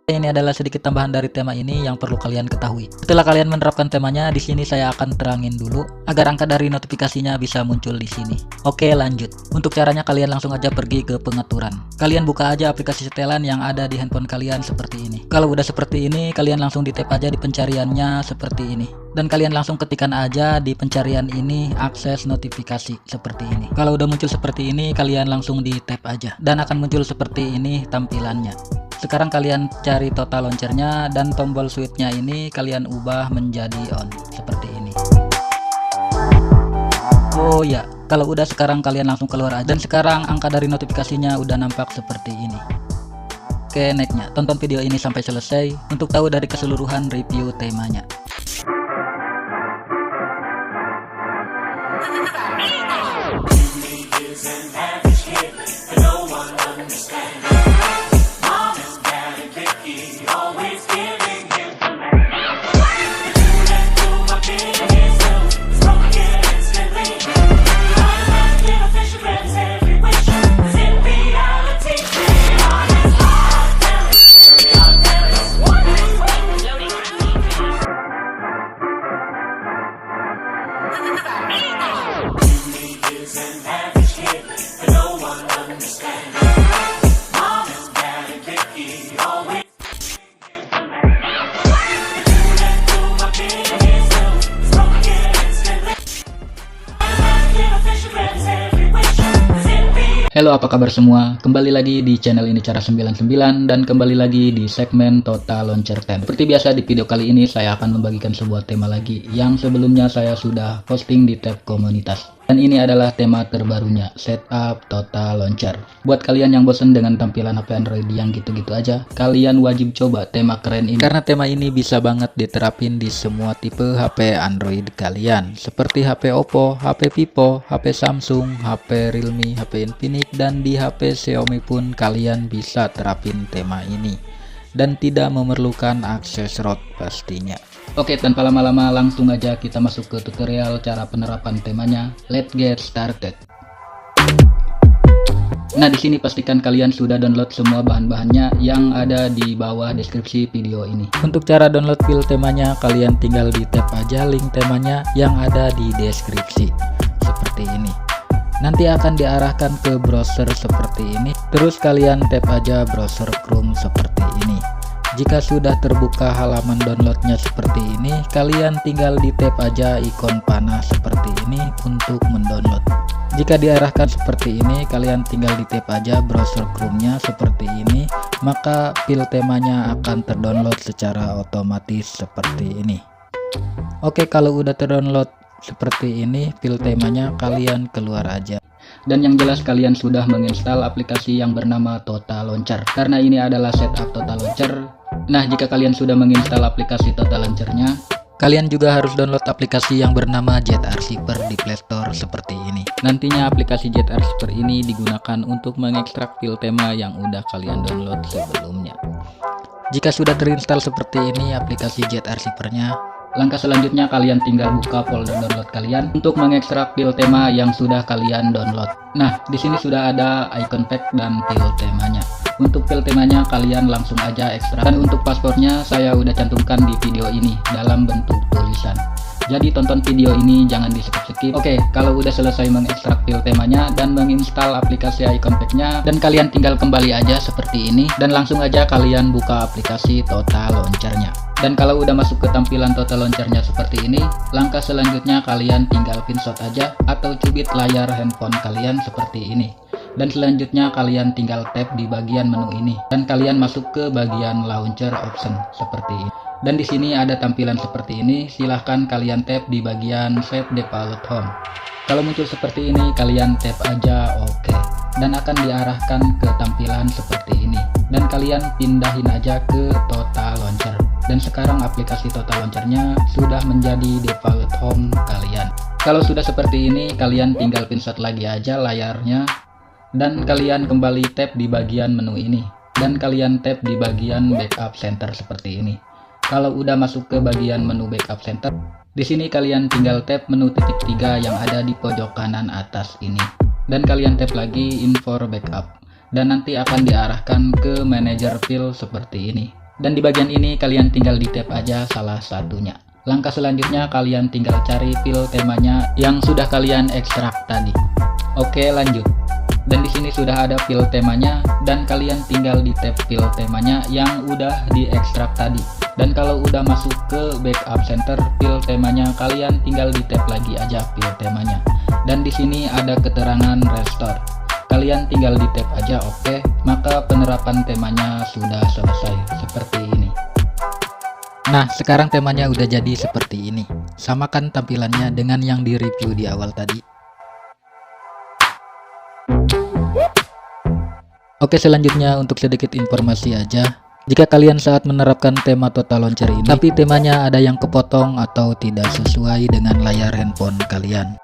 Ini adalah sedikit tambahan dari tema ini yang perlu kalian ketahui. Setelah kalian menerapkan temanya, di sini saya akan terangin dulu agar angka dari notifikasinya bisa muncul di sini. Oke, lanjut. Untuk caranya kalian langsung aja pergi ke pengaturan. Kalian buka aja aplikasi setelan yang ada di handphone kalian seperti ini. Kalau udah seperti ini, kalian langsung di tap aja di pencariannya seperti ini. Dan kalian langsung ketikkan aja di pencarian ini akses notifikasi seperti ini. Kalau udah muncul seperti ini, kalian langsung di tap aja dan akan muncul seperti ini tampilannya. Sekarang kalian cari total launchernya dan tombol switchnya ini kalian ubah menjadi on seperti ini. Oh ya, kalau udah sekarang kalian langsung keluar aja. Dan sekarang angka dari notifikasinya udah nampak seperti ini. Oke, nextnya tonton video ini sampai selesai untuk tahu dari keseluruhan review temanya. Halo, apa kabar semua? Kembali lagi di channel ini Cara 99 dan kembali lagi di segmen Total Launcher Tab. Seperti biasa di video kali ini saya akan membagikan sebuah tema lagi yang sebelumnya saya sudah posting di tab komunitas. Dan ini adalah tema terbarunya, setup Total Launcher. Buat kalian yang bosen dengan tampilan HP Android yang gitu-gitu aja, kalian wajib coba tema keren ini. Karena tema ini bisa banget diterapin di semua tipe HP Android kalian. Seperti HP Oppo, HP Vivo, HP Samsung, HP Realme, HP Infinix, dan di HP Xiaomi pun kalian bisa terapin tema ini. Dan tidak memerlukan akses ROT pastinya. Oke, tanpa lama-lama langsung aja kita masuk ke tutorial cara penerapan temanya. Let's get started. Nah, di sini pastikan kalian sudah download semua bahan-bahannya yang ada di bawah deskripsi video ini. Untuk cara download file temanya, kalian tinggal di tap aja link temanya yang ada di deskripsi. Seperti ini. Nanti akan diarahkan ke browser seperti ini. Terus kalian tap aja browser Chrome seperti ini. Jika sudah terbuka halaman downloadnya seperti ini, kalian tinggal di tap aja ikon panah seperti ini untuk mendownload. Jika diarahkan seperti ini, kalian tinggal di tap aja browser Chrome-nya seperti ini, maka file temanya akan terdownload secara otomatis seperti ini. Oke, kalau udah terdownload seperti ini file temanya, kalian keluar aja. Dan yang jelas kalian sudah menginstal aplikasi yang bernama Total Launcher, karena ini adalah setup Total Launcher. Nah, jika kalian sudah menginstal aplikasi Total Launcher-nya, kalian juga harus download aplikasi yang bernama Jet Archiver di Play Store seperti ini. Nantinya aplikasi Jet Archiver ini digunakan untuk mengekstrak file tema yang udah kalian download sebelumnya. Jika sudah terinstall seperti ini aplikasi Jet Archiver-nya, langkah selanjutnya kalian tinggal buka folder download kalian untuk mengekstrak file tema yang sudah kalian download. Nah, di sini sudah ada icon pack dan file temanya. Untuk file temanya kalian langsung aja ekstrak. Dan untuk passwordnya saya udah cantumkan di video ini dalam bentuk tulisan. Jadi tonton video ini jangan di skip-skip. Oke, kalau udah selesai mengekstrak file temanya dan menginstal aplikasi icon pack-nya, dan kalian tinggal kembali aja seperti ini dan langsung aja kalian buka aplikasi Total Launcher-nya. Dan kalau udah masuk ke tampilan Total Launcher-nya seperti ini, langkah selanjutnya kalian tinggal pinshot aja atau cubit layar handphone kalian seperti ini. Dan selanjutnya kalian tinggal tap di bagian menu ini dan kalian masuk ke bagian launcher option seperti ini. Dan di sini ada tampilan seperti ini, silahkan kalian tap di bagian Set Default Home. Kalau muncul seperti ini, kalian tap aja OK. Dan akan diarahkan ke tampilan seperti ini. Dan kalian pindahin aja ke Total Launcher. Dan sekarang aplikasi Total Launcher-nya sudah menjadi default home kalian. Kalau sudah seperti ini, kalian tinggal pinshot lagi aja layarnya. Dan kalian kembali tap di bagian menu ini. Dan kalian tap di bagian Backup Center seperti ini. Kalau udah masuk ke bagian menu Backup Center, di sini kalian tinggal tap menu titik 3 yang ada di pojok kanan atas ini. Dan kalian tap lagi Info Backup. dan nanti akan diarahkan ke manajer file seperti ini. Dan di bagian ini kalian tinggal di tap aja salah satunya. Langkah selanjutnya kalian tinggal cari file temanya yang sudah kalian ekstrak tadi. Oke, lanjut. Dan di sini sudah ada file temanya dan kalian tinggal di tab file temanya yang udah diekstrak tadi. Dan kalau udah masuk ke backup center file temanya, kalian tinggal di tab lagi aja file temanya. Dan di sini ada keterangan restore. Kalian tinggal di tab aja, oke. Maka penerapan temanya sudah selesai seperti ini. Nah, sekarang temanya udah jadi seperti ini. Samakan tampilannya dengan yang di review di awal tadi. Oke, selanjutnya untuk sedikit informasi aja. Jika kalian saat menerapkan tema total launcher ini, tapi temanya ada yang kepotong atau tidak sesuai dengan layar handphone kalian.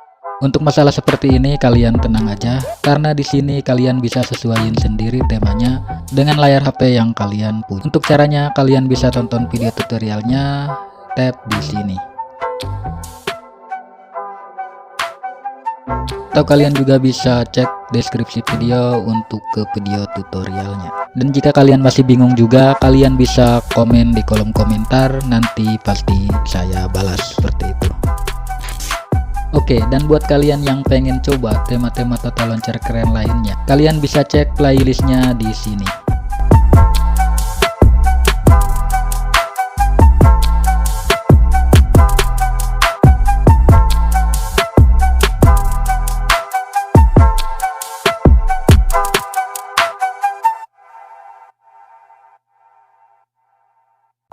Untuk masalah seperti ini kalian tenang aja, karena di sini kalian bisa sesuaiin sendiri temanya dengan layar HP yang kalian punya. Untuk caranya kalian bisa tonton video tutorialnya, tap di sini. Atau kalian juga bisa cek deskripsi video untuk ke video tutorialnya. Dan jika kalian masih bingung juga, kalian bisa komen di kolom komentar, nanti pasti saya balas seperti itu. Oke, dan buat kalian yang pengen coba tema-tema total launcher keren lainnya, kalian bisa cek playlistnya di sini.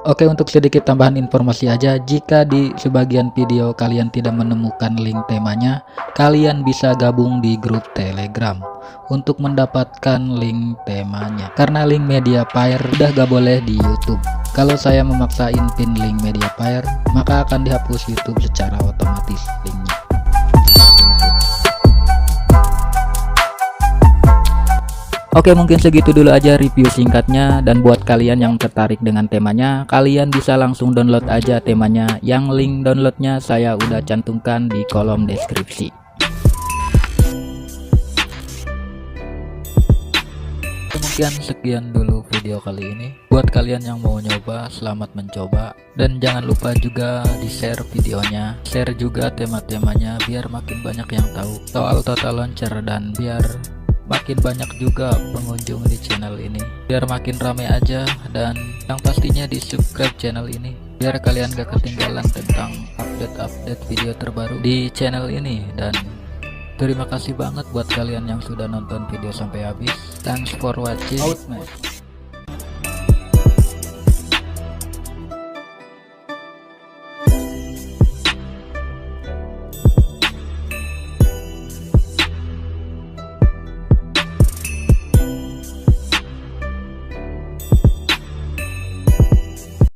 Oke, untuk sedikit tambahan informasi aja, jika di sebagian video kalian tidak menemukan link temanya, kalian bisa gabung di grup Telegram untuk mendapatkan link temanya. Karena link Mediafire udah gak boleh di YouTube. Kalau saya memaksain pin link Mediafire, maka akan dihapus YouTube secara otomatis linknya. Oke, mungkin segitu dulu aja review singkatnya, dan buat kalian yang tertarik dengan temanya, kalian bisa langsung download aja temanya, yang link downloadnya saya udah cantumkan di kolom deskripsi. Mungkin sekian dulu video kali ini. Buat kalian yang mau nyoba, selamat mencoba, dan jangan lupa juga di share videonya, share juga tema-temanya biar makin banyak yang tahu soal total launcher, dan biar makin banyak juga pengunjung di channel ini, biar makin ramai aja. Dan yang pastinya di subscribe channel ini biar kalian gak ketinggalan tentang update-update video terbaru di channel ini. Dan terima kasih banget buat kalian yang sudah nonton video sampai habis. Thanks for watching. Out, man.